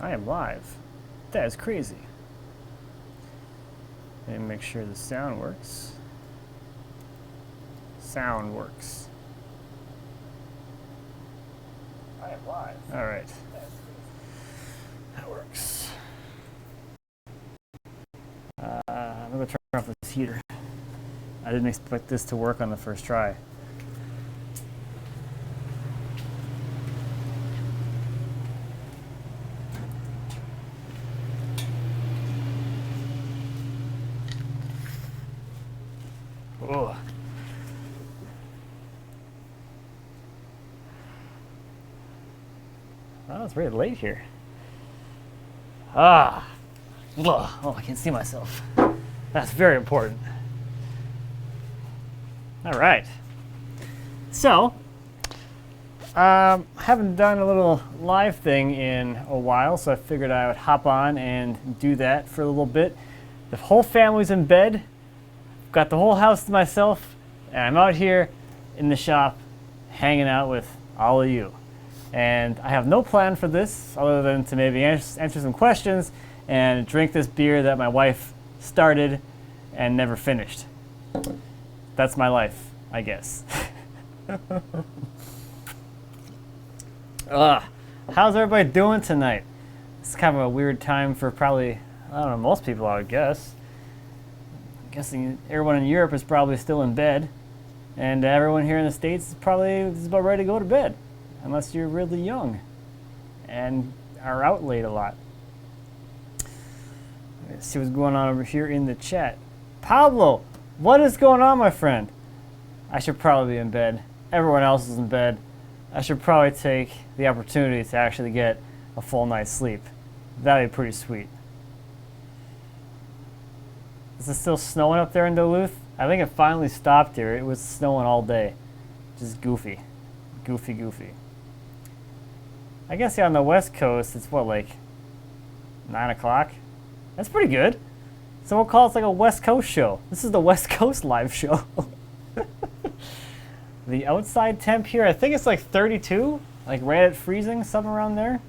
I am live. That is crazy. And make sure the sound works. Sound works. I am live. All right. That works. I'm going to turn off this heater. I didn't expect this to work on the first try. Oh. Oh, it's really late here. Ah. Oh, I can't see myself. That's very important. All right. So, haven't done a little live thing in a while, so I figured I would hop on and do that for a little bit. The whole family's in bed. Got the whole house to myself, and I'm out here in the shop hanging out with all of you. And I have no plan for this other than to maybe answer some questions and drink this beer that my wife started and never finished. That's my life, I guess. How's everybody doing tonight? It's kind of a weird time for probably, I don't know, most people, I would guess. I'm guessing everyone in Europe is probably still in bed, and everyone here in the States is probably about ready to go to bed, unless you're really young and are out late a lot. Let's see what's going on over here in the chat. Pablo, what is going on, my friend? I should probably be in bed. Everyone else is in bed. I should probably take the opportunity to actually get a full night's sleep. That'd be pretty sweet. Is it still snowing up there in Duluth? I think it finally stopped here. It was snowing all day. Just goofy. Goofy. I guess on the West Coast, it's what, like 9 o'clock? That's pretty good. So we'll call it like a West Coast show. This is the West Coast live show. The outside temp here, I think it's like 32, like right at freezing, something around there.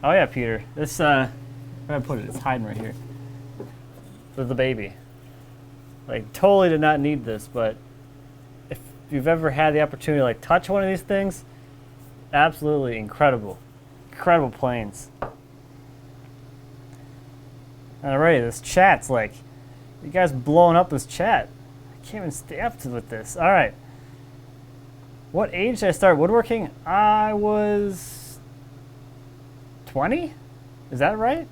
Oh yeah, Peter. This, where did I put it? It's hiding right here. For the baby. Like, totally did not need this, but if you've ever had the opportunity to like touch one of these things, absolutely incredible. Incredible planes. Alrighty, this chat's like, you guys blowing up this chat. I can't even stay up to with this. Alright. What age did I start woodworking? I was 20? Is that right?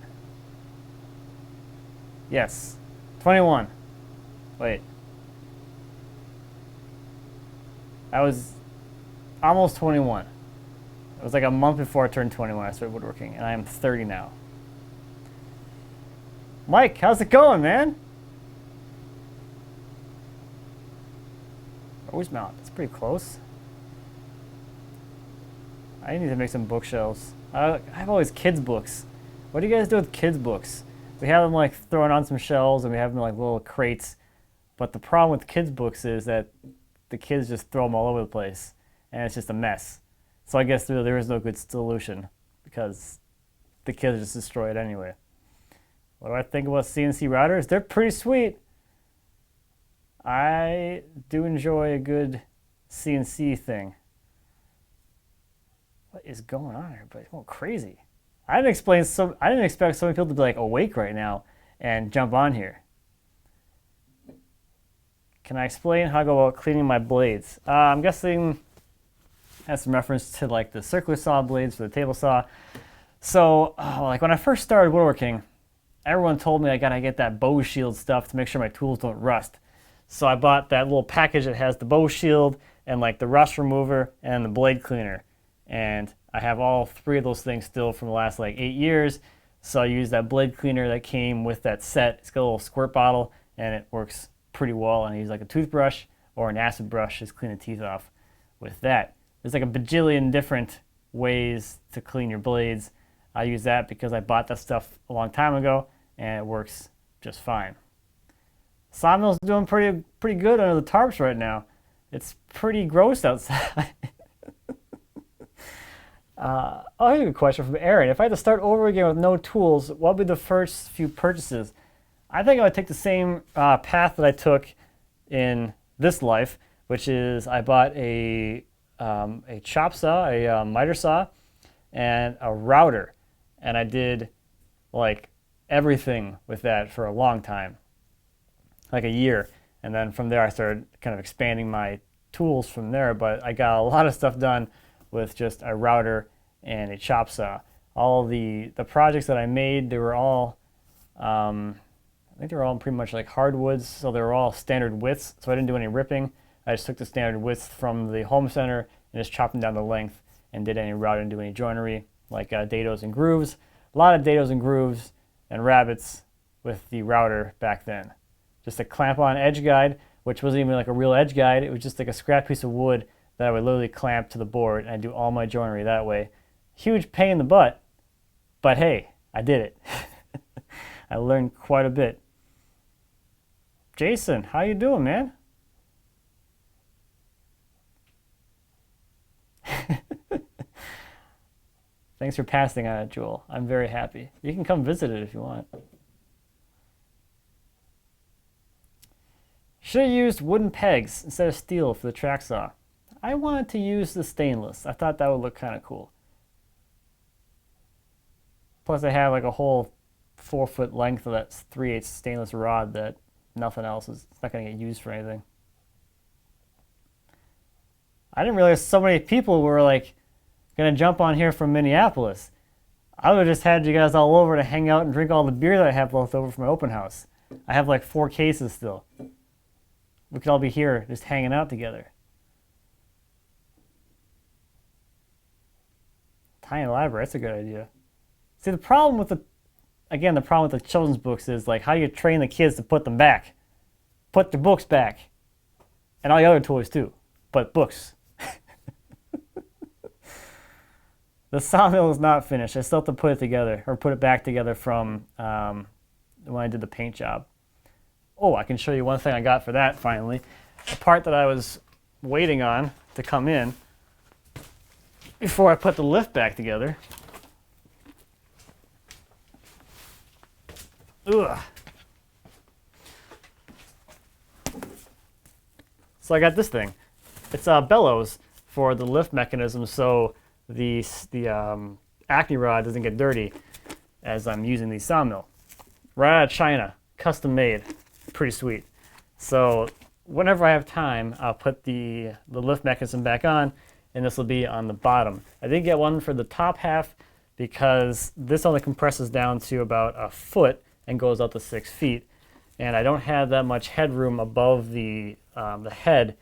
Yes. 21. Wait. I was almost 21. It was like a month before I turned 21 I started woodworking, and I am 30 now. Mike, how's it going, man? Rosemount, that's pretty close. I need to make some bookshelves. I have all these kids' books. What do you guys do with kids' books? We have them like thrown on some shelves, and we have them like little crates. But the problem with kids' books is that the kids just throw them all over the place, and it's just a mess. So I guess there is no good solution, because the kids just destroy it anyway. What do I think about CNC routers? They're pretty sweet. I do enjoy a good CNC thing. What is going on here? Everybody's going crazy. I didn't expect so many people to be like awake right now and jump on here. Can I explain how I go about cleaning my blades? I'm guessing that's some reference to like the circular saw blades for the table saw. So like when I first started woodworking, everyone told me I gotta get that bow shield stuff to make sure my tools don't rust. So I bought that little package that has the bow shield and like the rust remover and the blade cleaner. And I have all three of those things still from the last like 8 years. So I use that blade cleaner that came with that set. It's got a little squirt bottle and it works pretty well. And I use like a toothbrush or an acid brush to clean the teeth off with that. There's like a bajillion different ways to clean your blades. I use that because I bought that stuff a long time ago and it works just fine. Sawmill's doing pretty good under the tarps right now. It's pretty gross outside. Oh, here's a good question from Aaron. If I had to start over again with no tools, what would be the first few purchases? I think I would take the same path that I took in this life, which is I bought a chop saw, a miter saw, and a router, and I did like everything with that for a long time, like a year, and then from there I started kind of expanding my tools from there. But I got a lot of stuff done with just a router and a chop saw. All the projects that I made, they were all I think they were all pretty much like hardwoods, so they were all standard widths, so I didn't do any ripping. I just took the standard widths from the home center and just chopped them down the length and did any routing, didn't do any joinery, like dados and grooves. A lot of dados and grooves and rabbets with the router back then. Just a clamp-on edge guide, which wasn't even like a real edge guide. It was just like a scrap piece of wood that I would literally clamp to the board, and I'd do all my joinery that way. Huge pain in the butt, but hey, I did it. I learned quite a bit. Jason, how you doing, man? Thanks for passing on it, Jewel. I'm very happy. You can come visit it if you want. Should have used wooden pegs instead of steel for the track saw. I wanted to use the stainless. I thought that would look kind of cool. Plus I have like a whole 4-foot length of that 3/8 stainless rod that nothing else is, it's not going to get used for anything. I didn't realize so many people were like going to jump on here from Minneapolis. I would have just had you guys all over to hang out and drink all the beer that I have left over from my open house. I have like 4 cases still. We could all be here just hanging out together. Tiny library, that's a good idea. See, the problem with the problem with the children's books is like how you train the kids to put them back. Put the books back. And all the other toys too. But books. The sawmill is not finished. I still have to put it together, or put it back together from when I did the paint job. Oh, I can show you one thing I got for that finally. A part that I was waiting on to come in before I put the lift back together. Ugh. So I got this thing. It's bellows for the lift mechanism, so the acne rod doesn't get dirty as I'm using the sawmill. Right out of China, custom made, pretty sweet. So whenever I have time, I'll put the lift mechanism back on, and this will be on the bottom. I did get one for the top half because this only compresses down to about a foot and goes up to 6 feet. And I don't have that much headroom above the head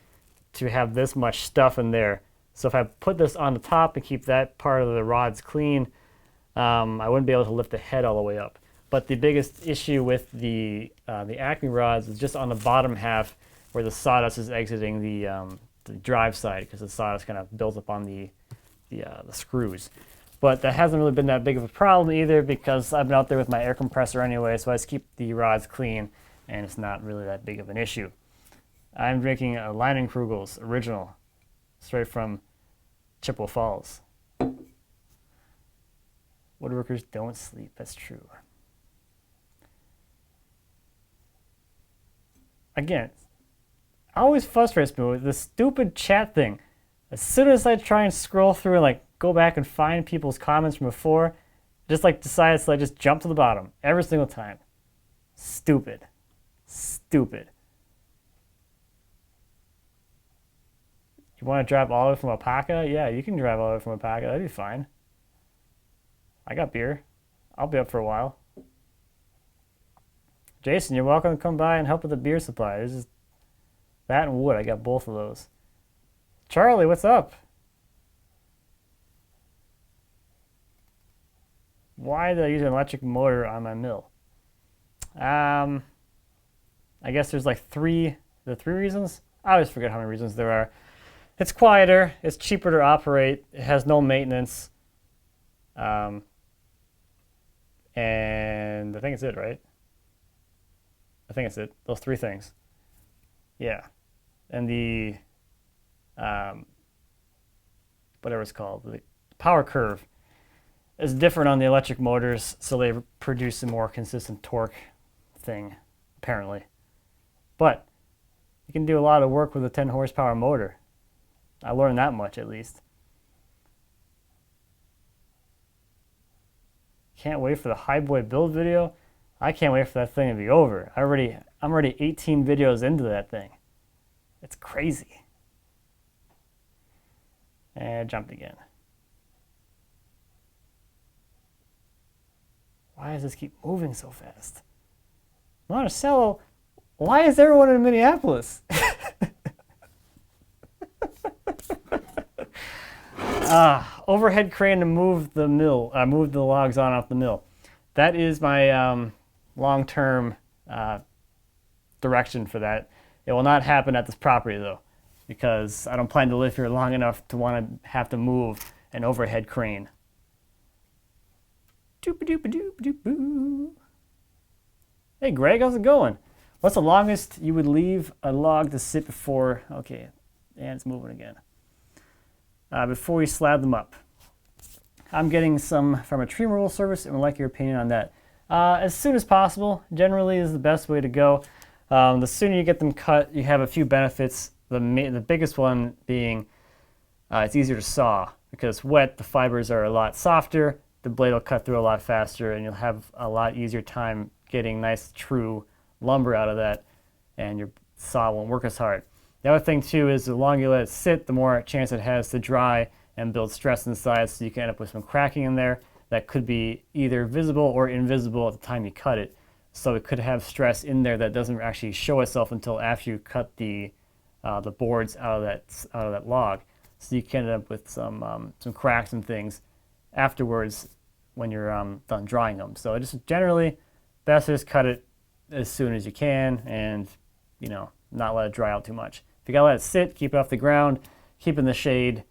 to have this much stuff in there. So if I put this on the top and keep that part of the rods clean, I wouldn't be able to lift the head all the way up. But the biggest issue with the Acme rods is just on the bottom half where the sawdust is exiting the drive side, because the sawdust kind of builds up on the screws. But that hasn't really been that big of a problem either, because I've been out there with my air compressor anyway, so I just keep the rods clean, and it's not really that big of an issue. I'm drinking a Leinenkugel's original, straight from Chippewa Falls. Woodworkers don't sleep, that's true. Again, it always frustrates me with this stupid chat thing. As soon as I try and scroll through and like go back and find people's comments from before, it just like decides to like just jump to the bottom every single time. Stupid. Stupid. You want to drive all the way from Apaka? Yeah, you can drive all the way from Apaka. That'd be fine. I got beer. I'll be up for a while. Jason, you're welcome to come by and help with the beer supply. There's just that and wood. I got both of those. Charlie, what's up? Why did I use an electric motor on my mill? I guess there's like three reasons. I always forget how many reasons there are. It's quieter, it's cheaper to operate, it has no maintenance, and I think it's it, right? I think it's it. Those 3 things. Yeah. And the whatever it's called, the power curve is different on the electric motors, so they produce a more consistent torque thing, apparently. But you can do a lot of work with a 10 horsepower motor. I learned that much at least. Can't wait for the Highboy build video. I can't wait for that thing to be over. I'm already 18 videos into that thing. It's crazy. And I jumped again. Why does this keep moving so fast? Monticello, why is everyone in Minneapolis? Overhead crane to move the mill, move the logs on off the mill. That is my long-term direction for that. It will not happen at this property though, because I don't plan to live here long enough to want to have to move an overhead crane. Hey Greg, how's it going? What's the longest you would leave a log to sit before, okay, and it's moving again, before you slab them up? I'm getting some from a tree removal service and would like your opinion on that. As soon as possible, generally is the best way to go. The sooner you get them cut, you have a few benefits. The biggest one being it's easier to saw because wet, the fibers are a lot softer, the blade will cut through a lot faster, and you'll have a lot easier time getting nice, true lumber out of that, and your saw won't work as hard. The other thing too is the longer you let it sit, the more chance it has to dry and build stress inside, so you can end up with some cracking in there that could be either visible or invisible at the time you cut it. So it could have stress in there that doesn't actually show itself until after you cut the boards out of that log. So you can end up with some cracks and things afterwards when you're done drying them. So just generally, best to just cut it as soon as you can, and not let it dry out too much. If you gotta let it sit, keep it off the ground, keep it in the shade,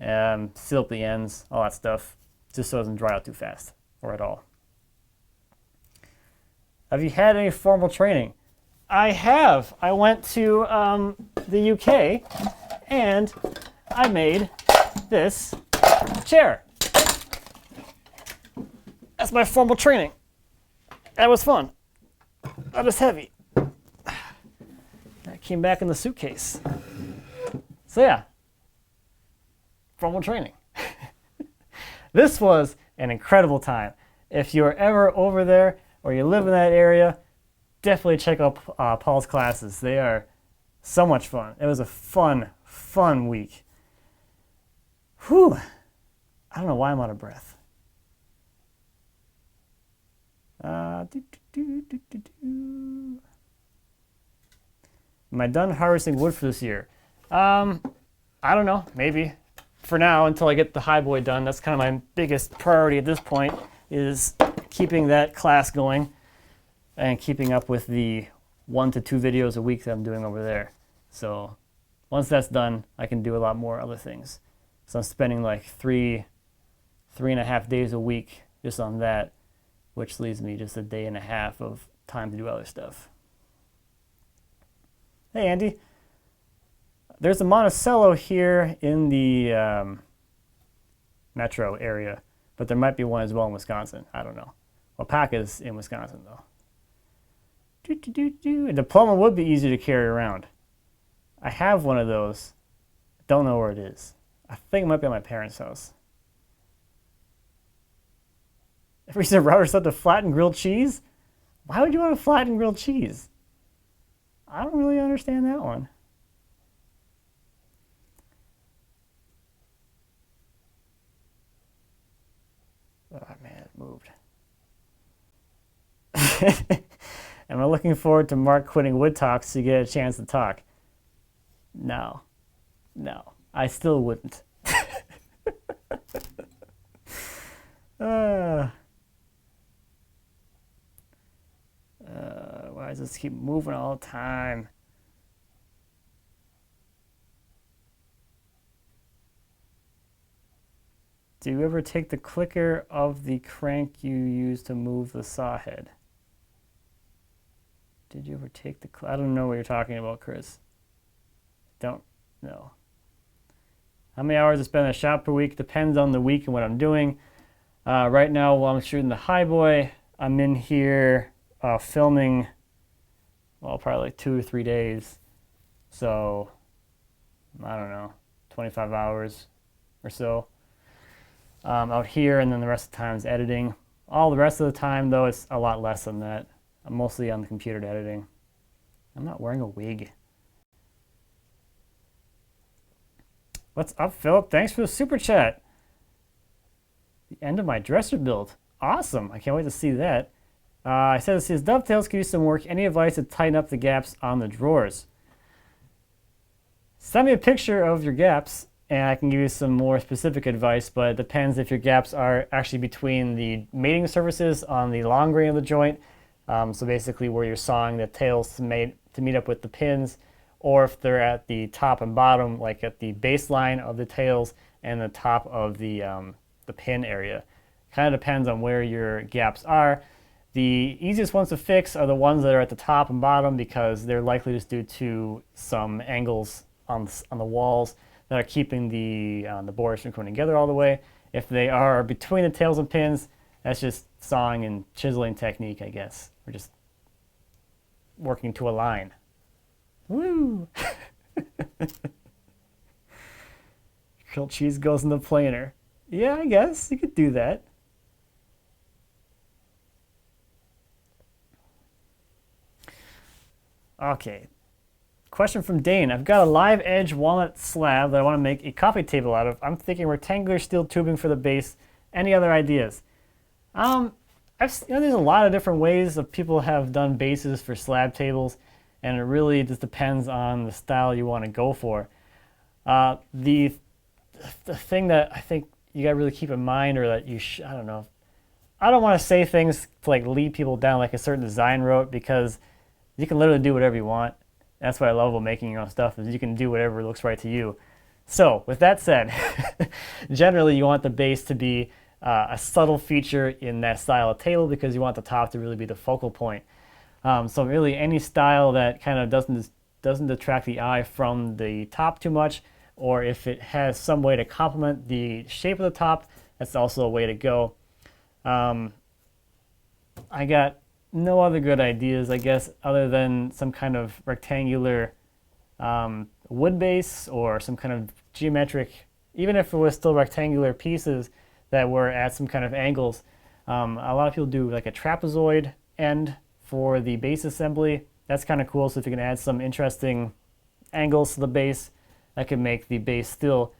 seal up the ends, all that stuff, just so it doesn't dry out too fast or at all. Have you had any formal training? I have. I went to the UK and I made this chair. That's my formal training. That was fun. That was heavy. That came back in the suitcase. So yeah, formal training. This was an incredible time. If you're ever over there or you live in that area, definitely check out Paul's classes. They are so much fun. It was a fun week. Whew. I don't know why I'm out of breath. Am I done harvesting wood for this year? I don't know, maybe. For now, until I get the Highboy done, that's kind of my biggest priority at this point, is keeping that class going and keeping up with the 1 to 2 videos a week that I'm doing over there. So once that's done, I can do a lot more other things. So I'm spending like 3.5 days a week just on that, which leaves me just a day and a half of time to do other stuff. Hey Andy, there's a Monticello here in the metro area, but there might be one as well in Wisconsin. I don't know. Alpaca's in Wisconsin though. A diploma would be easier to carry around. I have one of those. Don't know where it is. I think it might be at my parents' house. If we said router stuff to flattened grilled cheese, why would you want to flatten grilled cheese? I don't really understand that one. Oh man, it moved. Am I looking forward to Mark quitting Wood Talks to get a chance to talk? No, I still wouldn't. Why does this keep moving all the time? Do you ever take the clicker of the crank you use to move the saw head? Did you ever take the I don't know what you're talking about, Chris. Don't know. How many hours I spend in the shop per week depends on the week and what I'm doing. Right now, while I'm shooting the Highboy, I'm in here filming, well, probably like 2 or 3 days. So, I don't know, 25 hours or so out here, and then the rest of the time is editing. All the rest of the time, though, it's a lot less than that. I'm mostly on the computer editing. I'm not wearing a wig. What's up, Philip? Thanks for the super chat. The end of my dresser build. Awesome. I can't wait to see that. I said this is dovetails could use some work. Any advice to tighten up the gaps on the drawers? Send me a picture of your gaps and I can give you some more specific advice, but it depends if your gaps are actually between the mating surfaces on the long grain of the joint, so basically where you're sawing the tails to meet up with the pins, or if they're at the top and bottom, like at the baseline of the tails and the top of the pin area. Kind of depends on where your gaps are. The easiest ones to fix are the ones that are at the top and bottom because they're likely just due to some angles on the walls that are keeping the bores from coming together all the way. If they are between the tails and pins, that's just sawing and chiseling technique, I guess. We're just working to a line. Woo! Grilled cheese goes in the planer. Yeah, I guess you could do that. Okay. Question from Dane. I've got a live edge walnut slab that I want to make a coffee table out of. I'm thinking rectangular steel tubing for the base. Any other ideas? There's a lot of different ways that people have done bases for slab tables, and it really just depends on the style you want to go for. The thing that I think you got to really keep in mind, or that I don't know. I don't want to say things to like lead people down like a certain design route, because you can literally do whatever you want. That's what I love about making your own stuff, is you can do whatever looks right to you. So with that said, generally you want the base to be a subtle feature in that style of table, because you want the top to really be the focal point. So really any style that kind of doesn't detract the eye from the top too much, or if it has some way to complement the shape of the top, that's also a way to go. I got no other good ideas, I guess, other than some kind of rectangular wood base, or some kind of geometric, even if it was still rectangular pieces that were at some kind of angles. A lot of people do like a trapezoid end for the base assembly. That's kind of cool. So if you can add some interesting angles to the base, that can make the base still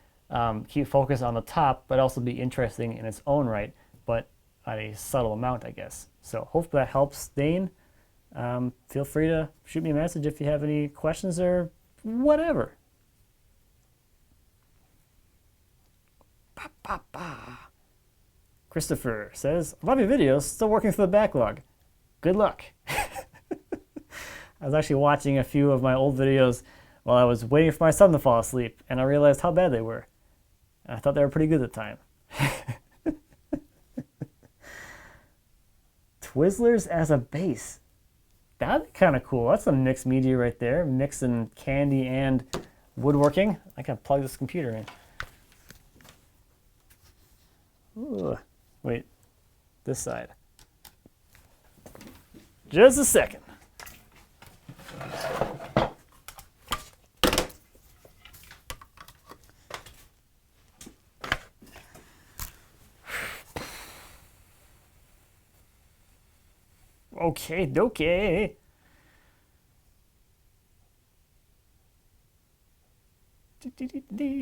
keep focus on the top, but also be interesting in its own right, but at a subtle amount, I guess. So hopefully that helps, Dane. Feel free to shoot me a message if you have any questions or whatever. Ba, ba, ba. Christopher says, love your videos, still working through the backlog. Good luck. I was actually watching a few of my old videos while I was waiting for my son to fall asleep, and I realized how bad they were. I thought they were pretty good at the time. Twizzlers as a base. That'd be kind of cool. That's some mixed media right there. Mixing candy and woodworking. I can plug this computer in. Ooh. Wait, this side. Just a second. Okay, dokie.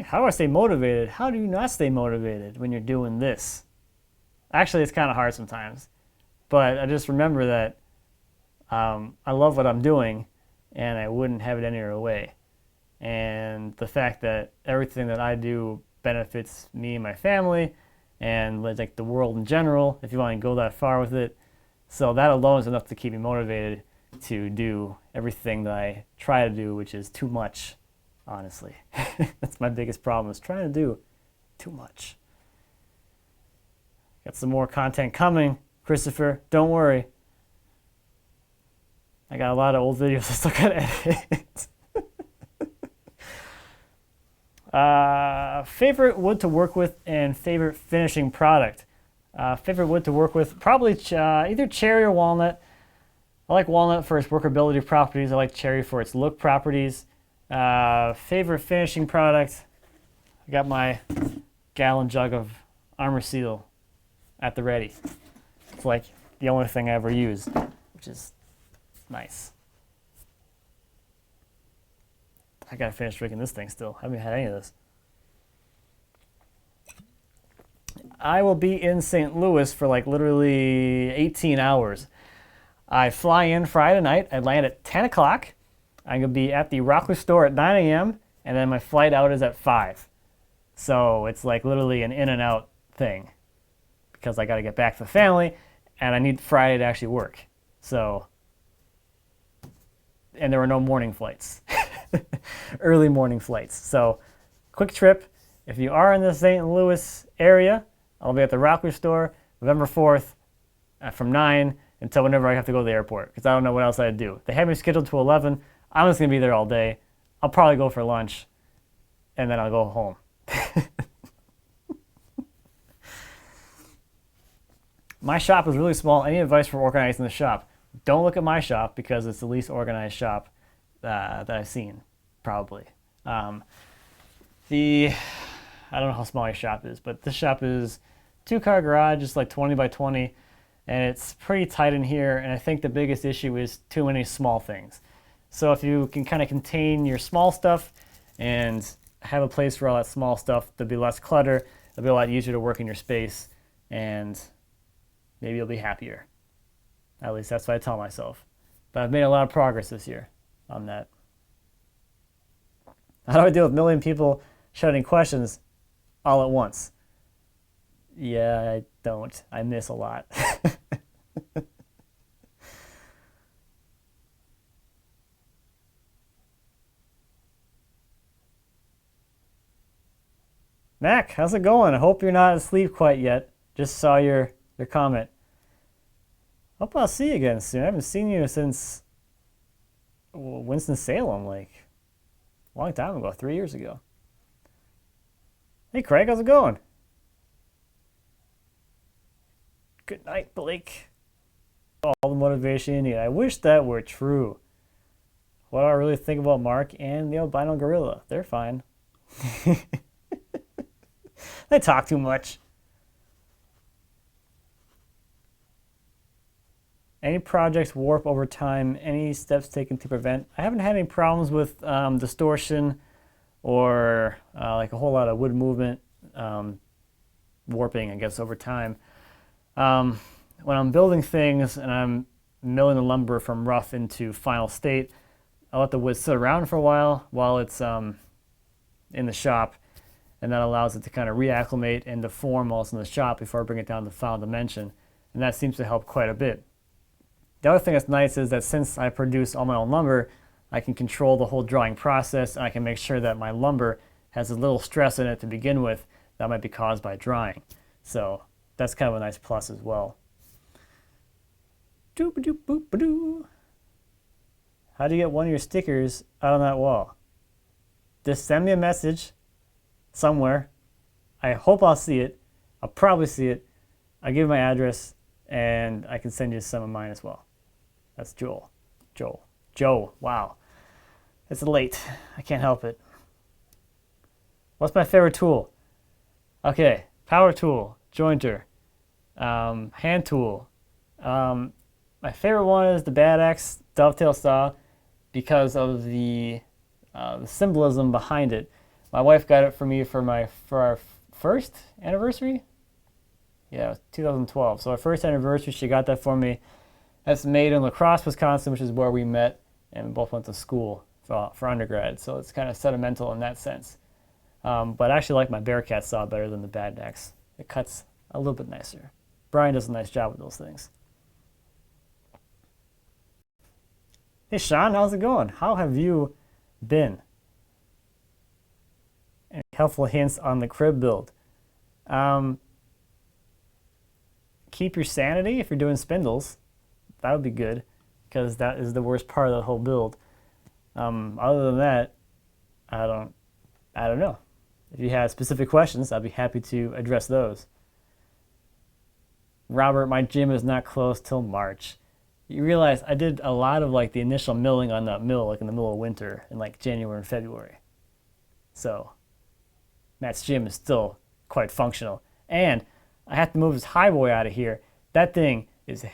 How do I stay motivated? How do you not stay motivated when you're doing this? Actually, it's kind of hard sometimes. But I just remember that I love what I'm doing, and I wouldn't have it any other way. And the fact that everything that I do benefits me and my family, and like the world in general, if you want to go that far with it. So that alone is enough to keep me motivated to do everything that I try to do, which is too much, honestly. That's my biggest problem, is trying to do too much. Got some more content coming, Christopher. Don't worry. I got a lot of old videos I still got to edit. Favorite wood to work with and favorite finishing product. Favorite wood to work with, probably either cherry or walnut. I like walnut for its workability properties. I like cherry for its look properties. Favorite finishing product, I got my gallon jug of Armor Seal at the ready. It's like the only thing I ever use, which is nice. I gotta finish drinking this thing still. I haven't had any of this. I will be in St. Louis for like literally 18 hours. I fly in Friday night. I land at 10 o'clock. I'm going to be at the Rockler store at 9 a.m. and then my flight out is at 5. So it's like literally an in and out thing because I got to get back to the family and I need Friday to actually work. So, and there were no morning flights, early morning flights. So, quick trip. If you are in the St. Louis area, I'll be at the Rockler store November 4th from 9 until whenever I have to go to the airport because I don't know what else I'd do. They have me scheduled to 11. I'm just going to be there all day. I'll probably go for lunch and then I'll go home. My shop is really small. Any advice for organizing the shop? Don't look at my shop because it's the least organized shop that I've seen, probably. I don't know how small your shop is, but this shop is 2-car garage, it's like 20 by 20, and it's pretty tight in here, and I think the biggest issue is too many small things. So if you can kind of contain your small stuff and have a place for all that small stuff, there'll be less clutter, it'll be a lot easier to work in your space, and maybe you'll be happier. At least that's what I tell myself. But I've made a lot of progress this year on that. How do I deal with a million people shouting questions all at once? Yeah, I don't. I miss a lot. Mac, how's it going? I hope you're not asleep quite yet. Just saw your comment. Hope I'll see you again soon. I haven't seen you since Winston-Salem, like a long time ago, 3 years ago. Hey Craig, how's it going? Good night, Blake. All the motivation you need. I wish that were true. What do I really think about Mark and the albino gorilla? They're fine. They talk too much. Any projects warp over time? Any steps taken to prevent? I haven't had any problems with distortion or like a whole lot of wood movement warping, I guess, over time. When I'm building things and I'm milling the lumber from rough into final state, I let the wood sit around for a while it's in the shop, and that allows it to kind of reacclimate and to form also in the shop before I bring it down to final dimension, and that seems to help quite a bit. The other thing that's nice is that since I produce all my own lumber, I can control the whole drawing process, and I can make sure that my lumber has as little stress in it to begin with that might be caused by drying. So that's kind of a nice plus as well. Doo-ba-doo-boop-ba-doo. How do you get one of your stickers out on that wall? Just send me a message somewhere. I hope I'll see it. I'll probably see it. I'll give you my address, and I can send you some of mine as well. That's Joel. Joe. Wow. It's late. I can't help it. What's my favorite tool? Okay, power tool, jointer, hand tool. My favorite one is the Bad Axe dovetail saw because of the symbolism behind it. My wife got it for me for our first anniversary. Yeah, it was 2012. So our first anniversary, she got that for me. That's made in La Crosse, Wisconsin, which is where we met, and we both went to school for undergrad. So it's kind of sentimental in that sense. But I actually like my Bearcat saw better than the Bad Axe. It cuts a little bit nicer. Brian does a nice job with those things. Hey Sean, how's it going? How have you been? Any helpful hints on the crib build? Keep your sanity if you're doing spindles. That would be good, because that is the worst part of the whole build. Other than that, I don't know. If you have specific questions, I'll be happy to address those. Robert, my gym is not closed till March. You realize I did a lot of like the initial milling on that mill like in the middle of winter in like January and February. So Matt's gym is still quite functional. And I have to move his highboy out of here. That thing is